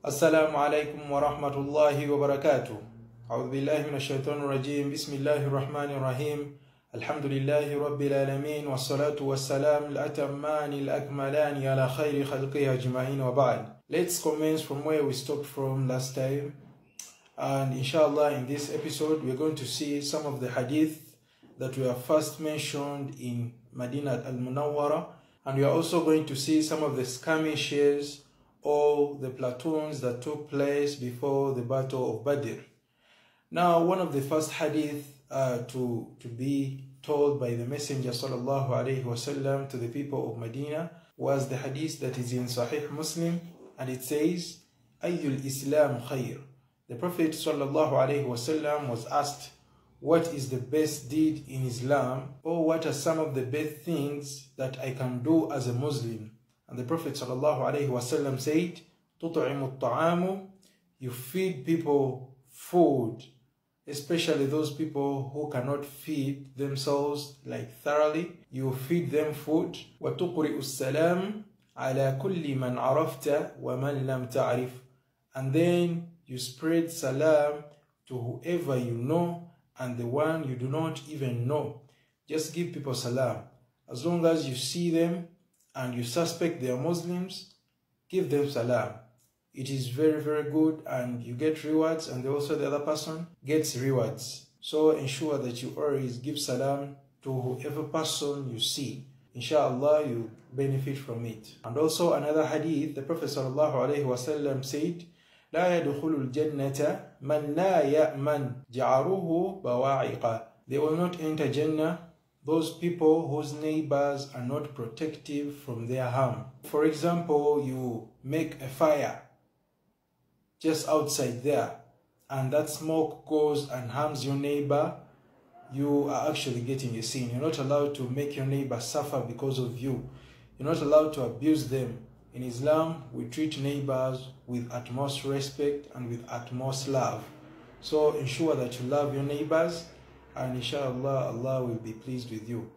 السلام عليكم ورحمة الله وبركاته. أعوذ بالله من الشيطان الرجيم. بسم الله الرحمن الرحيم. الحمد لله رب العالمين والصلاة والسلام الأتمان الأكملان على خير خلقه أجمعين وبعد. Let's commence from where we stopped from last time. And inshallah, in this episode, we're going to see some of the hadith that were first mentioned in Medina al-Munawwara. And we are also going to see some of the skirmishes or the platoons that took place before the Battle of Badr. Now, one of the first hadith to be told by the Messenger sallallahu alaihi wasallam to the people of Medina was the hadith that is in Sahih Muslim, and it says, Ayyul Islam khair. The Prophet sallallahu alaihi wasallam was asked, what is the best deed in Islam, or what are some of the best things that I can do as a Muslim? And the Prophet sallallahu alaihi wasallam said, "Tut'imu at-ta'amu," you feed people food, especially those people who cannot feed themselves like thoroughly. You feed them food. "Wa tuqri'u as-salam ala kulli man 'arafta wa man lam ta'rif," and then you spread salam to whoever you know and the one you do not even know. Just give people salam. As long as you see them and you suspect they are Muslims, give them salam. It is very, very good, and you get rewards, and also the other person gets rewards. So ensure that you always give salam to whoever person you see. Inshallah, you benefit from it. And also another hadith, the Prophet sallallahu alaihi wasallam said, لا يدخل الجنة من لا يأمن جعره بواعق. They will not enter Jannah those people whose neighbors are not protective from their harm. For example, you make a fire just outside there, and that smoke goes and harms your neighbor. You are actually getting a sin. You're not allowed to make your neighbor suffer because of you. You're not allowed to abuse them. In Islam, we treat neighbors with utmost respect and with utmost love. So ensure that you love your neighbors, and inshallah, Allah will be pleased with you.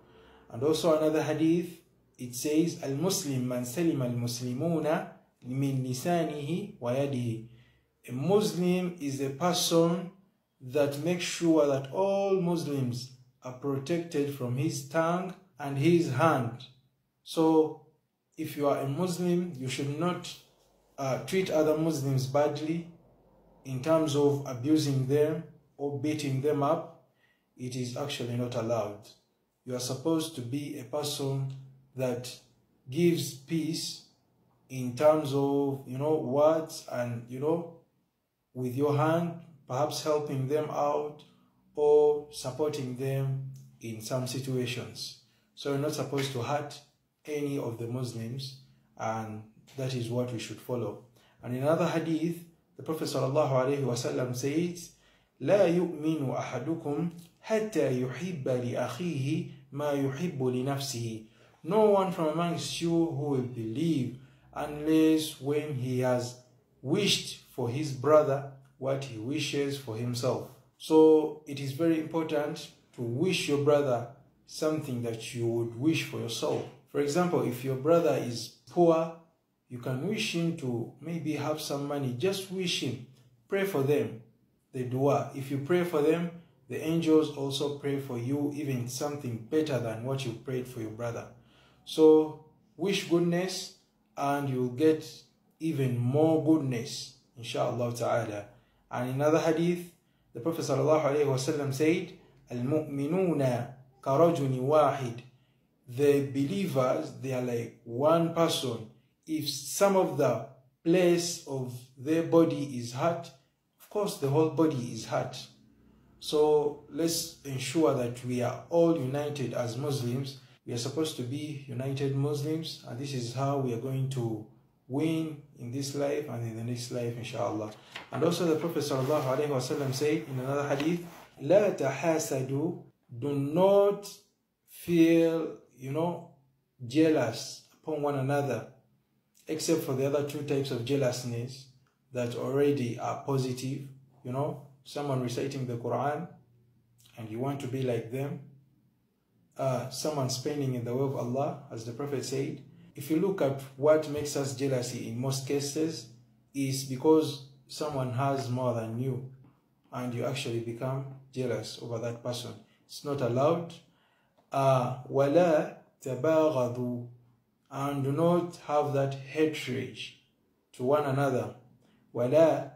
And also another hadith, it says, Al-Muslim man salim al-Muslimuna min lisanihi wa yadihi. A Muslim is a person that makes sure that all Muslims are protected from his tongue and his hand. So, if you are a Muslim, you should not treat other Muslims badly in terms of abusing them or beating them up. It is actually not allowed. You are supposed to be a person that gives peace in terms of, words and, with your hand, perhaps helping them out or supporting them in some situations. So you're not supposed to hurt any of the Muslims, and that is what we should follow. And in another hadith, the Prophet sallallahu alaihi wasallam says, لا يؤمن أحدكم حتى يحب لأخيه ما يحب لنفسه. No one from amongst you who will believe unless when he has wished for his brother what he wishes for himself. So it is very important to wish your brother something that you would wish for yourself. For example, if your brother is poor, you can wish him to maybe have some money. Just wish him. Pray for them. The dua. If you pray for them, the angels also pray for you, even something better than what you prayed for your brother. So wish goodness, and you'll get even more goodness, inshallah ta'ala. And in another hadith, the Prophet sallallahu alaihi wasallam said, Al-mu'minuna karajuni wahid. The believers, they are like one person. If some of the place of their body is hurt, of course the whole body is hurt. So let's ensure that we are all united as Muslims. We are supposed to be united Muslims, and this is how we are going to win in this life and in the next life, inshallah. And also the Prophet sallallahu alaihi wasallam said in another hadith, لا تحاسدوا, do not feel, jealous upon one another, except for the other two types of jealousness that already are positive. Someone reciting the Quran and you want to be like them. Someone spending in the way of Allah, as the Prophet said. If you look at what makes us jealousy in most cases, is because someone has more than you and you actually become jealous over that person. It's not allowed. وَلَا تَبَاغَضُوا, and do not have that hatred to one another. وَلَا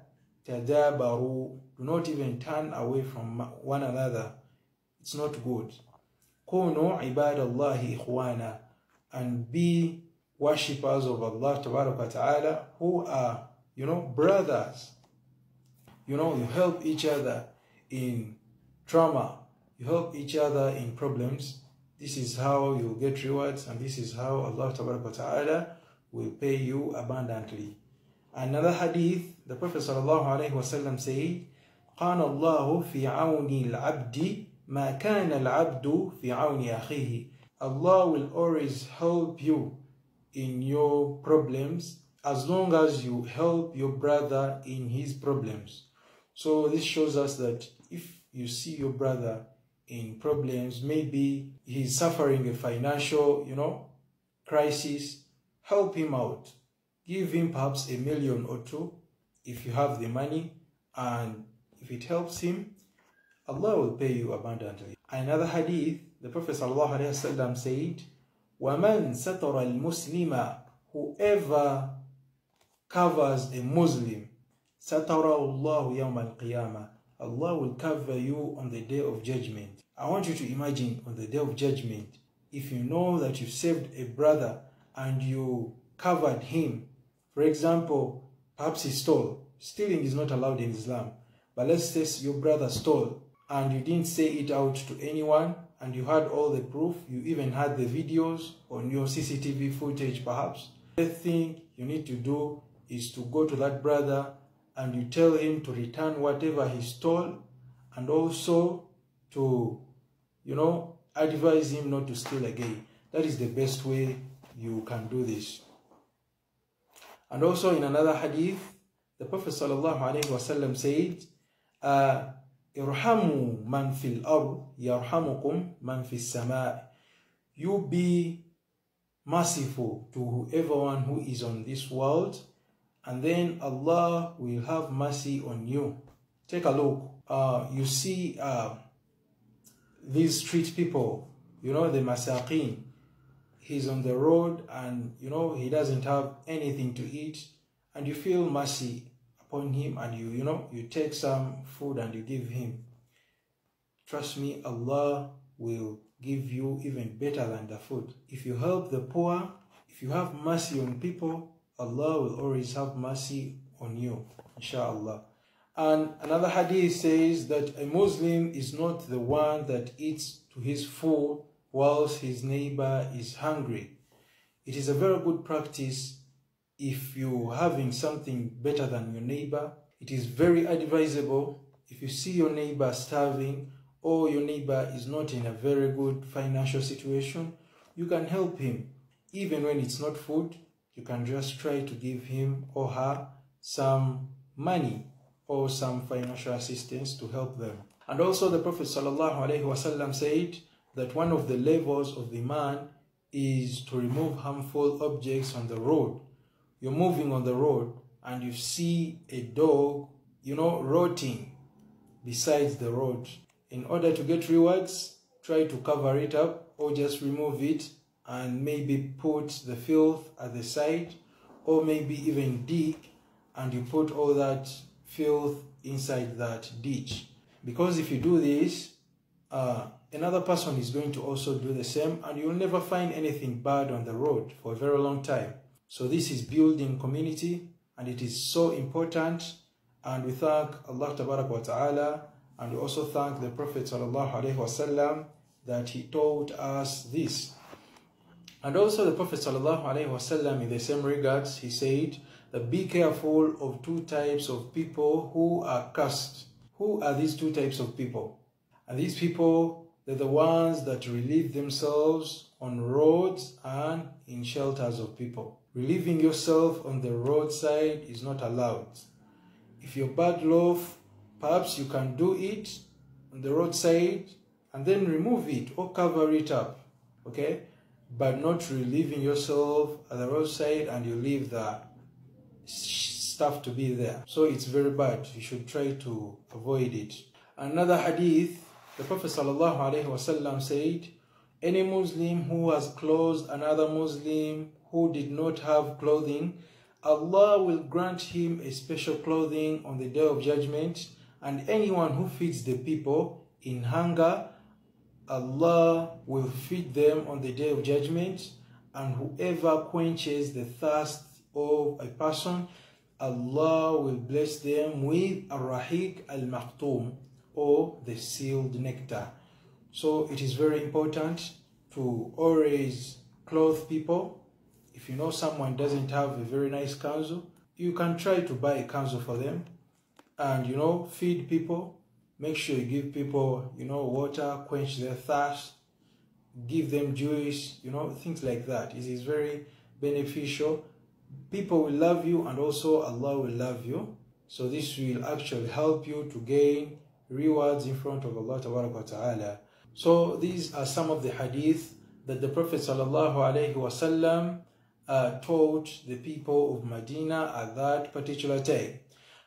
تَدَابَرُوا, do not even turn away from one another. It's not good. كُونُوا عِبَادَ اللَّهِ إِخْوَانًا, and be worshippers of Allah Tabaraka wa Ta'ala, who are, brothers. You help each other in trauma. You help each other in problems. This is how you get rewards, and this is how Allah Tabaraka wa Ta'ala will pay you abundantly. Another hadith, the Prophet sallallahu alaihi wasallam said, قَانَ اللَّهُ فِي عَوْنِ الْعَبْدِ مَا كَانَ الْعَبْدُ فِي عَوْنِ أَخِيهِ. Allah will always help you in your problems as long as you help your brother in his problems. So this shows us that if you see your brother in problems, maybe he's suffering a financial, crisis, help him out. Give him perhaps $1 million or $2 million if you have the money, and if it helps him, Allah will pay you abundantly. Another hadith, the Prophet ﷺ said, وَمَنْ سَتَرَ الْمُسْلِمَ, whoever covers a Muslim, سَتَرَ اللَّهُ يَوْمَ الْقِيَامَةِ, Allah will cover you on the day of judgment. I want you to imagine on the day of judgment, if you know that you saved a brother and you covered him. For example, perhaps he stole. Stealing is not allowed in Islam. But let's say your brother stole and you didn't say it out to anyone, and you had all the proof, you even had the videos on your CCTV footage perhaps. The thing you need to do is to go to that brother and you tell him to return whatever he stole, and also to, advise him not to steal again. That is the best way you can do this. And also in another hadith, the Prophet ﷺ said, "Irhamu man fil ard, yarhamukum man fis sama." You be merciful to everyone who is on this world, and then Allah will have mercy on you. Take a look. You see these street people, the masaqeen. He's on the road and, he doesn't have anything to eat, and you feel mercy upon him, and you take some food and you give him. Trust me, Allah will give you even better than the food. If you help the poor, if you have mercy on people, Allah will always have mercy on you, inshallah. And another hadith says that a Muslim is not the one that eats to his full whilst his neighbor is hungry. It is a very good practice if you're having something better than your neighbor. It is very advisable if you see your neighbor starving or your neighbor is not in a very good financial situation, you can help him. Even when it's not food, you can just try to give him or her some money or some financial assistance to help them. And also the Prophet ﷺ said that one of the levels of the man is to remove harmful objects on the road. You're moving on the road and you see a dog, rotting besides the road. In order to get rewards, try to cover it up or just remove it and maybe put the filth at the side, or maybe even dig and you put all that filth inside that ditch. Because if you do this, another person is going to also do the same, and you'll never find anything bad on the road for a very long time. So this is building community, and it is so important. And we thank Allah Tabaraka wa Ta'ala, and we also thank the Prophet Sallallahu Alaihi Wasallam that he taught us this. And also the Prophet Sallallahu Alaihi Wasallam, in the same regards, he said that be careful of two types of people who are cursed. Who are these two types of people? And these people, they're the ones that relieve themselves on roads and in shelters of people. Relieving yourself on the roadside is not allowed. If you're bad loaf, perhaps you can do it on the roadside and then remove it or cover it up, okay? But not relieving yourself at the roadside and you leave the stuff to be there. So it's very bad. You should try to avoid it. Another hadith, the Prophet ﷺ said, any Muslim who has clothed another Muslim who did not have clothing, Allah will grant him a special clothing on the day of judgment, and anyone who feeds the people in hunger, Allah will feed them on the day of judgment, and whoever quenches the thirst of a person, Allah will bless them with al-rahiq al-maktum, or the sealed nectar. So it is very important to always clothe people. If you know someone doesn't have a very nice kanzu, you can try to buy a kanzu for them, and feed people. Make sure you give people water, quench their thirst, give them juice, things like that. It is very beneficial. People will love you, and also Allah will love you. So this will actually help you to gain rewards in front of Allah Ta'ala. So these are some of the hadith that the Prophet ﷺ taught the people of Medina at that particular time.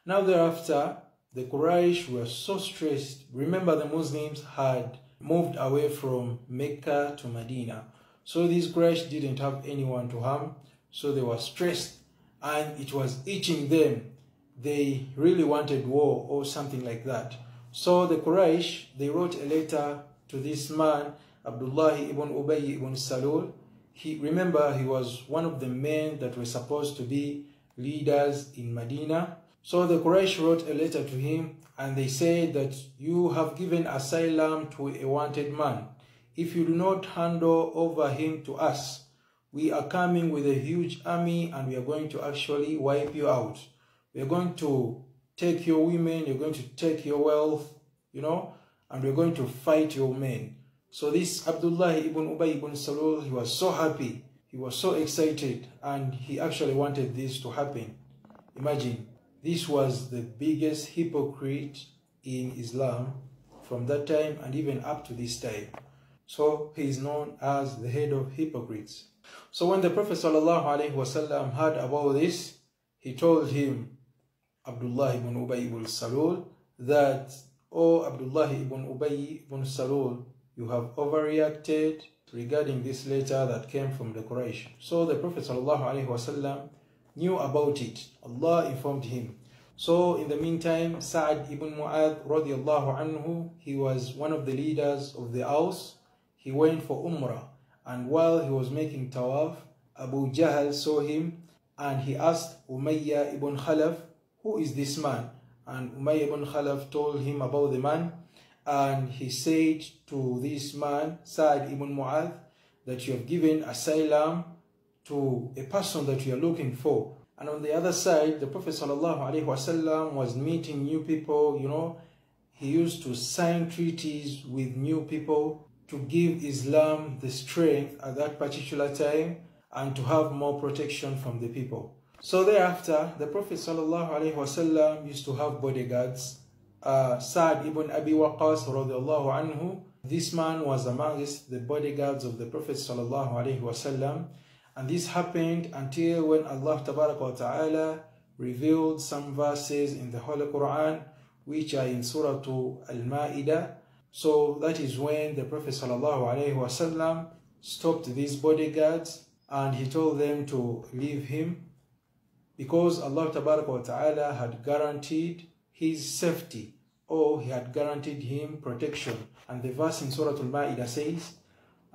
Now thereafter, the Quraysh were so stressed. Remember, the Muslims had moved away from Mecca to Medina. So these Quraysh didn't have anyone to harm. So they were stressed, and it was itching them. They really wanted war or something like that. So the Quraysh, they wrote a letter to this man, Abdullah ibn Ubay ibn Salul. Remember, he was one of the men that were supposed to be leaders in Medina. So the Quraysh wrote a letter to him, and they said that you have given asylum to a wanted man. If you do not hand over him to us, we are coming with a huge army, and we are going to actually wipe you out. We are going to take your women, you're going to take your wealth, and we're going to fight your men. So this Abdullah ibn Ubay ibn Salul, he was so happy, he was so excited, and he actually wanted this to happen. Imagine, this was the biggest hypocrite in Islam from that time and even up to this time. So he is known as the head of hypocrites. So when the Prophet ﷺ heard about this, he told him, Abdullah ibn Ubay ibn Salul, that, "Oh Abdullah ibn Ubay ibn Salul, you have overreacted regarding this letter that came from the Quraysh." So the Prophet ﷺ knew about it. Allah informed him. So in the meantime, Sa'ad ibn Mu'adh radiallahu anhu, he was one of the leaders of the Aus. He went for Umrah, and while he was making tawaf, Abu Jahl saw him, and he asked Umayyah ibn Khalaf, "Who is this man?" And Umayyah ibn Khalaf told him about the man, and he said to this man, Sa'ad ibn Mu'adh, that you have given asylum to a person that you are looking for. And on the other side, the Prophet ﷺ was meeting new people. He used to sign treaties with new people to give Islam the strength at that particular time and to have more protection from the people. So thereafter, the Prophet ﷺ used to have bodyguards. Sa'ad ibn Abi Waqqas radiallahu anhu, this man was amongst the bodyguards of the Prophet ﷺ. And this happened until when Allah Ta'ala revealed some verses in the Holy Quran, which are in Surah Al-Ma'idah. So that is when the Prophet ﷺ stopped these bodyguards, and he told them to leave him, because Allah Ta'ala had guaranteed his safety, or he had guaranteed him protection. And the verse in Surah Al-Ma'idah says,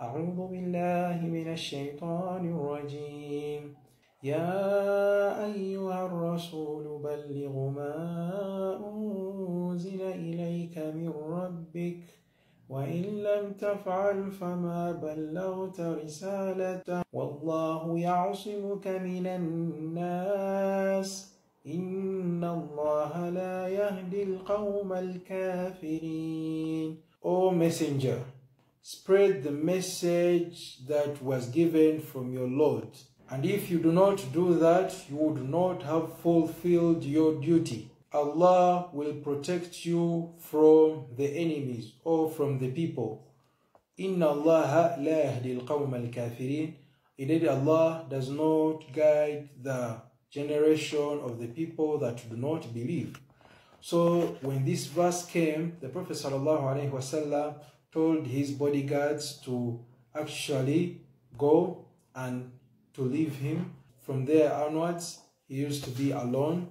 أعوذ بالله من الشيطان الرجيم يا أيها الرسول بلغ ما أنزل إليك من ربك وإن لم تفعل فما بلغت رسالته والله يعصمك من الناس إن الله لا يهدي القوم الكافرين. O Messenger, spread the message that was given from your Lord. And if you do not do that, you would not have fulfilled your duty. Allah will protect you from the enemies or from the people. Inna Allah la yahdi al-qawm al-kafirin. Indeed, Allah does not guide the generation of the people that do not believe. So when this verse came, the Prophet ﷺ told his bodyguards to actually go and to leave him. From there onwards, he used to be alone,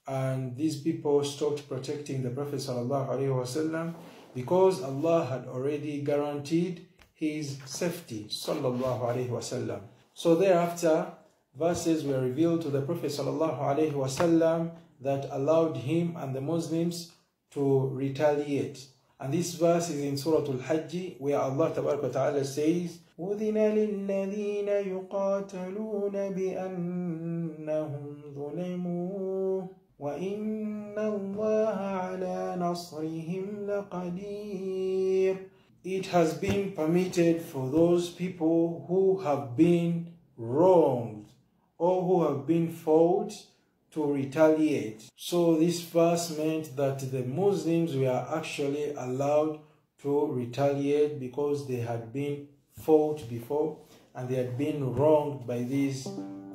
and these people stopped protecting the Prophet ﷺ because Allah had already guaranteed his safety ﷺ. So thereafter, verses were revealed to the Prophet ﷺ that allowed him and the Muslims to retaliate. And this verse is in Surah Al-Hajj, where Allah Ta'ala says, أُذِنَ لِلَّذِينَ يُقَاتَلُونَ بِأَنَّهُمْ ظُلِمُوا وَإِنَّ اللَّهَ عَلَى نَصْرِهِمْ لَقَدِيرٌ. It has been permitted for those people who have been wronged or who have been fought to retaliate. So this verse meant that the Muslims were actually allowed to retaliate because they had been fought before and they had been wronged by these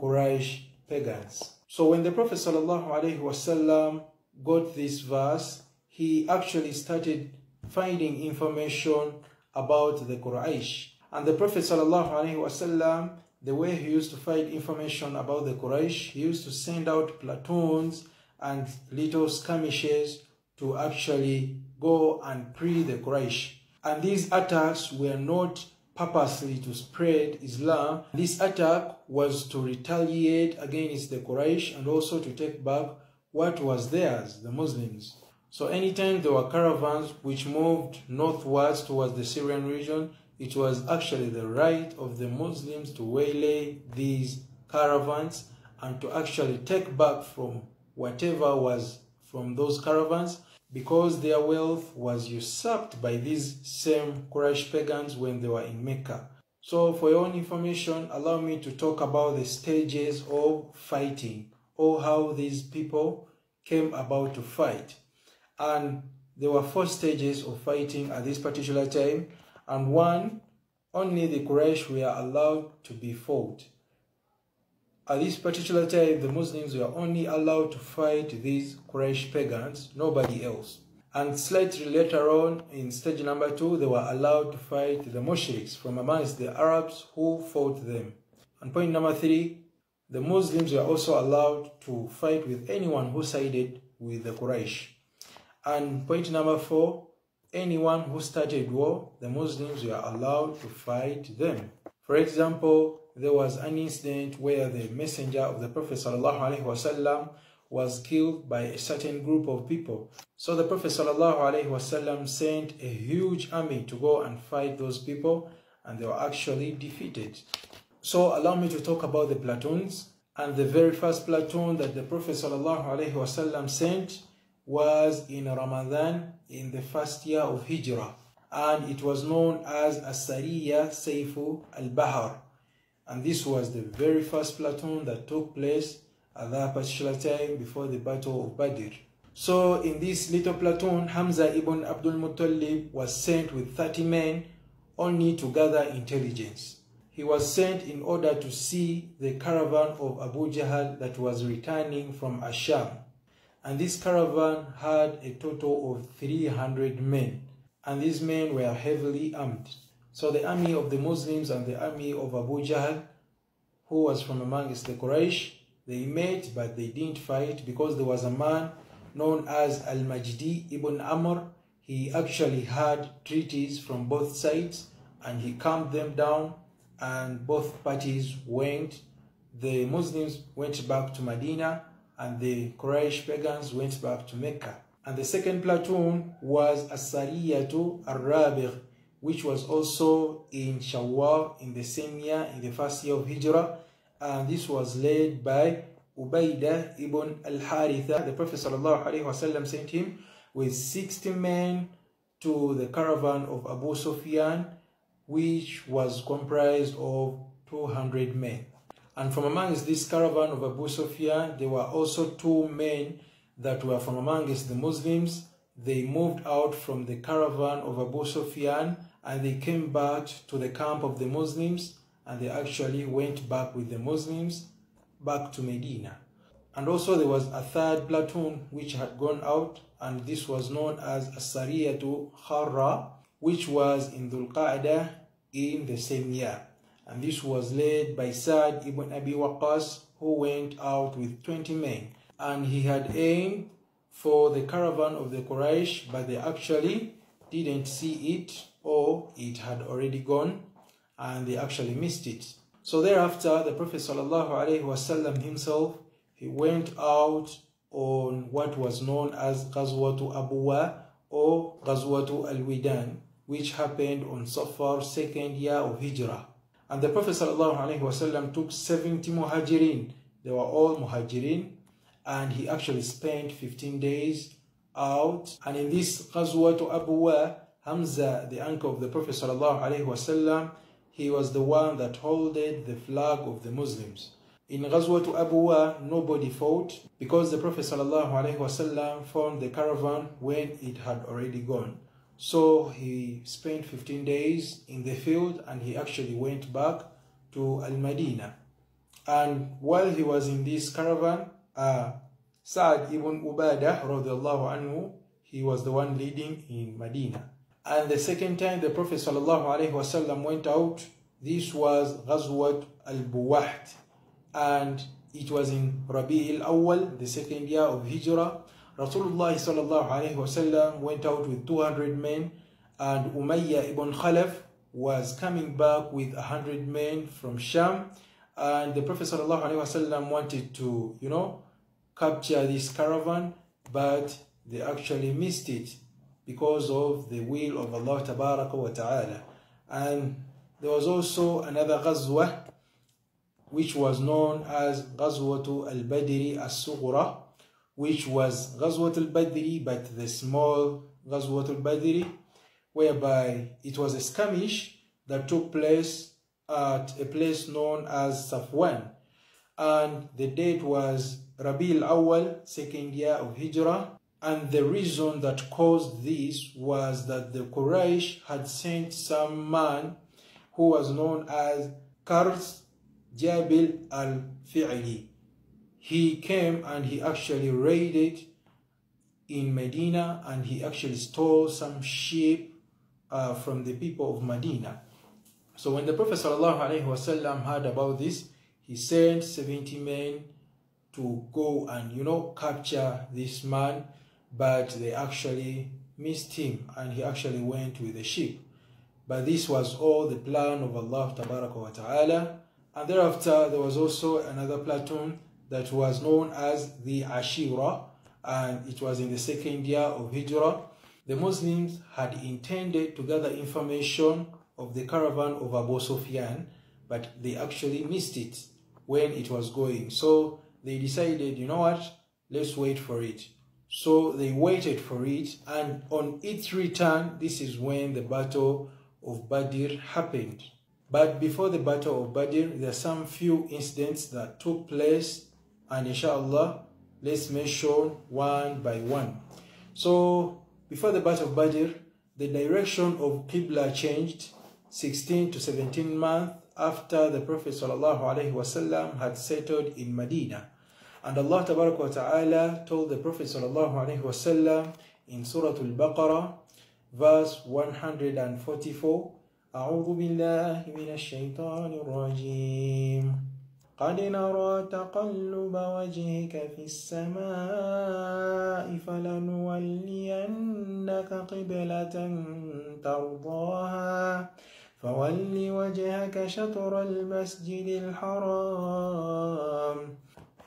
Quraysh pagans. So when the Prophet ﷺ got this verse, he actually started finding information about the Quraysh. And the Prophet ﷺ, the way he used to find information about the Quraysh, he used to send out platoons and little skirmishes to actually go and pre the Quraysh. And these attacks were not purposely to spread Islam. This attack was to retaliate against the Quraysh and also to take back what was theirs, the Muslims. So anytime there were caravans which moved northwards towards the Syrian region, it was actually the right of the Muslims to waylay these caravans and to actually take back from whatever was from those caravans, because their wealth was usurped by these same Quraysh pagans when they were in Mecca. So for your own information, allow me to talk about the stages of fighting, or how these people came about to fight. And there were 4 stages of fighting at this particular time, and one, only the Quraysh were allowed to be fought. At this particular time, the Muslims were only allowed to fight these Quraysh pagans, nobody else. And slightly later on, in stage number 2, they were allowed to fight the mushriks from amongst the Arabs who fought them. And point number 3, the Muslims were also allowed to fight with anyone who sided with the Quraysh. And point number 4, anyone who started war, the Muslims were allowed to fight them. For example, there was an incident where the messenger of the Prophet ﷺ was killed by a certain group of people. So the Prophet ﷺ sent a huge army to go and fight those people, and they were actually defeated. So allow me to talk about the platoons. And the very first platoon that the Prophet ﷺ sent was in Ramadan in the first year of Hijrah, and it was known as As-Sariya Sayfu al-Bahar. And this was the very first platoon that took place at that particular time before the Battle of Badr. So in this little platoon, Hamza ibn Abdul Muttalib was sent with 30 men only to gather intelligence. He was sent in order to see the caravan of Abu Jahl that was returning from Asham. And this caravan had a total of 300 men. And these men were heavily armed. So the army of the Muslims and the army of Abu Jahl, who was from amongst the Quraysh, they met, but they didn't fight, because there was a man known as Al-Majdi ibn Amr. He actually had treaties from both sides, and he calmed them down, and both parties went. The Muslims went back to Medina, and the Quraysh pagans went back to Mecca. And the second platoon was As-Sariyatu Ar-Rabigh, which was also in Shawwal in the same year, in the first year of Hijrah. And this was led by Ubaidah ibn al-Haritha. The Prophet ﷺ sent him with 60 men to the caravan of Abu Sufyan, which was comprised of 200 men. And from amongst this caravan of Abu Sufyan, there were also 2 men that were from amongst the Muslims. They moved out from the caravan of Abu Sufyan and they came back to the camp of the Muslims, and they actually went back with the Muslims back to Medina. And also there was a third platoon which had gone out, and this was known as As-Sariyatu Kharra, which was in Dhul Qa'dah in the same year. And this was led by Sa'd ibn Abi Waqqas, who went out with 20 men. And he had aimed for the caravan of the Quraysh, but they actually didn't see it, or it had already gone, and they actually missed it. So thereafter, the Prophet ﷺ himself, he went out on what was known as Ghazwatu Abuwa or Ghazwatu Al-Widan, which happened on Safar, second year of Hijrah. And the Prophet ﷺ took 70 Muhajirin. They were all Muhajirin, and he actually spent 15 days out. And in this Ghazwatu Abuwa, Hamza, the uncle of the Prophet ﷺ, he was the one that holded the flag of the Muslims. In Ghazwatu Abuwa, nobody fought because the Prophet ﷺ found the caravan when it had already gone. So he spent 15 days in the field, and he actually went back to Al-Madinah. And while he was in this caravan, Sa'd ibn Ubadah radiallahu anhu, he was the one leading in Medina. And the second time the Prophet ﷺ went out, this was Ghazwat al-Buwaht, and it was in Rabi' al-Awwal, the second year of Hijrah. Rasulullah ﷺ went out with 200 men, and Umayyah ibn Khalaf was coming back with 100 men from Sham. And the Prophet ﷺ wanted to, capture this caravan, but they actually missed it because of the will of Allah Tabaraka wa Ta'ala. And there was also another Ghazwah, which was known as Ghazwatu al-Badri as-Sughra, which was Ghazwat al-Badri, but the small Ghazwat al-Badri, whereby it was a skirmish that took place at a place known as Safwan. And the date was Rabi' al-Awwal, second year of Hijrah. And the reason that caused this was that the Quraysh had sent some man who was known as Qarz Jabil al-Fi'li. He came and he actually raided in Medina, and he actually stole some sheep from the people of Medina. So when the Prophet ﷺ heard about this, he sent 70 men to go and, capture this man, but they actually missed him, and he actually went with the sheep. But this was all the plan of Allah Tabaraka wa Ta'ala. And thereafter, there was also another platoon that was known as the Ashira, and it was in the second year of Hijrah. The Muslims had intended to gather information of the caravan of Abu Sufyan, but they actually missed it when it was going. So they decided, let's wait for it. So they waited for it, and on its return, this is when the Battle of Badr happened. But before the Battle of Badr, there are some few incidents that took place, and inshallah, let's mention one by one. So before the Battle of Badr, the direction of Qibla changed 16 to 17 months after the Prophet ﷺ had settled in Medina. And Allah Tabaraka wa Ta'ala told the Prophet ﷺ in Surah Al-Baqarah, verse 144, أعوذ بالله من الشيطان الرجيم قد نرى تقلب وجهك في السماء فلنولينك قبلة ترضاها فول وجهك شطر المسجد الحرام.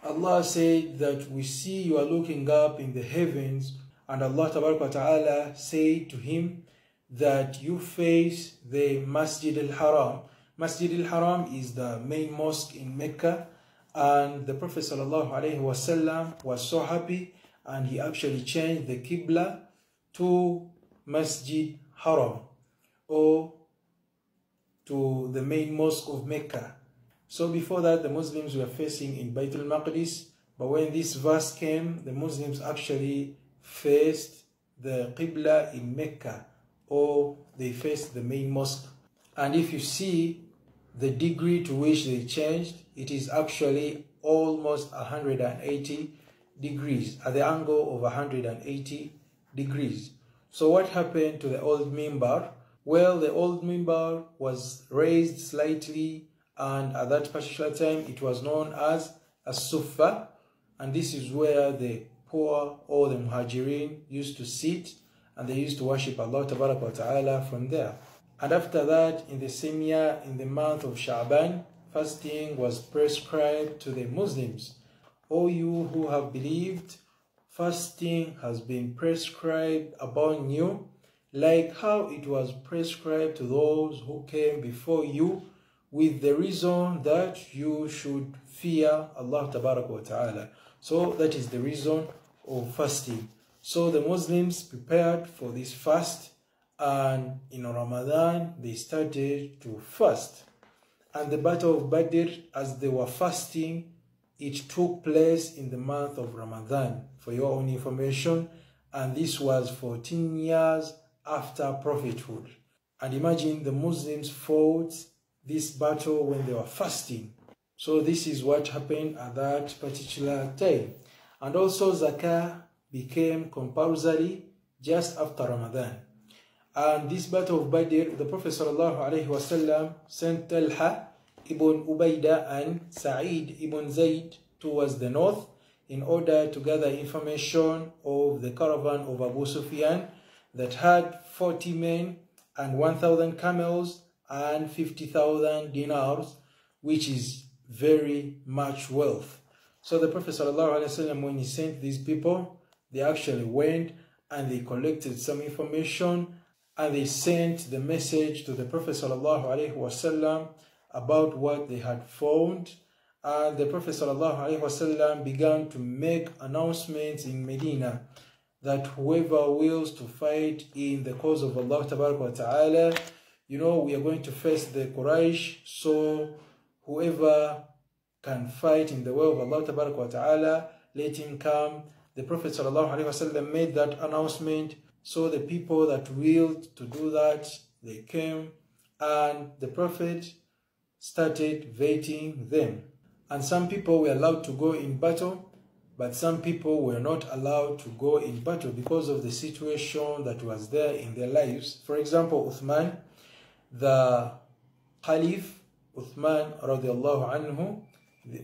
Allah said that we see you are looking up in the heavens, and Allah Ta'ala said to him that you face the Masjid al-Haram. Masjid al-Haram is the main mosque in Mecca, and the Prophet ﷺ was so happy, and he actually changed the Qibla to Masjid Haram, or to the main mosque of Mecca. So before that, the Muslims were facing in Baytul Maqdis, but when this verse came, the Muslims actually faced the Qibla in Mecca, or they faced the main mosque. And if you see the degree to which they changed, it is actually almost 180 degrees, at the angle of 180 degrees. So what happened to the old minbar? Well, the old minbar was raised slightly, and at that particular time it was known as a suffa, and this is where the poor or the muhajirin used to sit, and they used to worship Allah Ta'ala from there. And after that, in the same year, in the month of Sha'ban, fasting was prescribed to the Muslims. O you who have believed, fasting has been prescribed upon you, like how it was prescribed to those who came before you, with the reason that you should fear Allah Ta'ala. So that is the reason of fasting. So the Muslims prepared for this fast, and in Ramadan they started to fast. And the Battle of Badr, as they were fasting, it took place in the month of Ramadan, for your own information, and this was 14 years after prophethood. And imagine the Muslims fought this battle when they were fasting. So this is what happened at that particular time. And also Zakah became compulsory just after Ramadan. And this Battle of Badr, the Prophet ﷺ sent Talha ibn Ubaydah and Sa'id ibn Zayd towards the north in order to gather information of the caravan of Abu Sufyan that had 40 men and 1,000 camels and 50,000 dinars, which is very much wealth. So the Prophet ﷺ, when he sent these people, they actually went and they collected some information, and they sent the message to the Prophet ﷺ about what they had found. And the Prophet ﷺ began to make announcements in Medina that whoever wills to fight in the cause of Allah Ta'ala, we are going to face the Quraysh, so whoever can fight in the way of Allah Ta'ala, let him come. The Prophet ﷺ made that announcement, so the people that willed to do that, they came, and the Prophet started vetting them. And some people were allowed to go in battle, but some people were not allowed to go in battle because of the situation that was there in their lives. For example, Uthman, the Caliph, Uthman radiallahu anhu,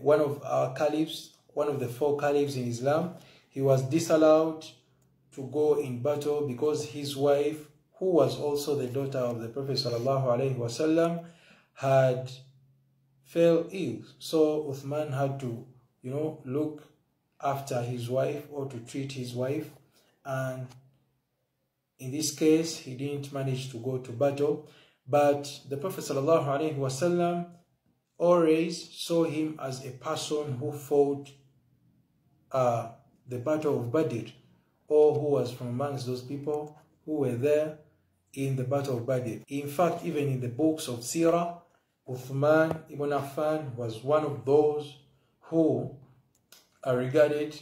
one of our caliphs, one of the 4 caliphs in Islam, he was disallowed to go in battle because his wife, who was also the daughter of the Prophet ﷺ, had fell ill. So Uthman had to, look after his wife or to treat his wife. And in this case, he didn't manage to go to battle. But the Prophet ﷺ always saw him as a person who fought the Battle of Badr, or who was from amongst those people who were there in the Battle of Badr. In fact, even in the books of Sirah, Uthman ibn Affan was one of those who are regarded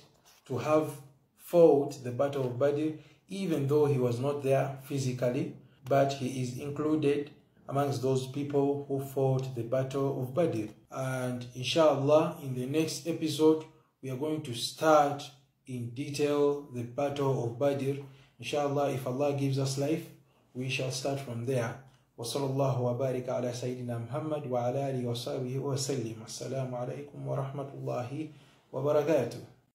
to have fought the Battle of Badr, even though he was not there physically, but he is included amongst those people who fought the Battle of Badr. And inshallah, in the next episode, we are going to start in detail the Battle of Badr. Inshallah, if Allah gives us life, we shall start from there. وصلى الله وبارك على سيدنا محمد وعلى آله وصحبه وسلم. السلام عليكم ورحمة الله وبركاته.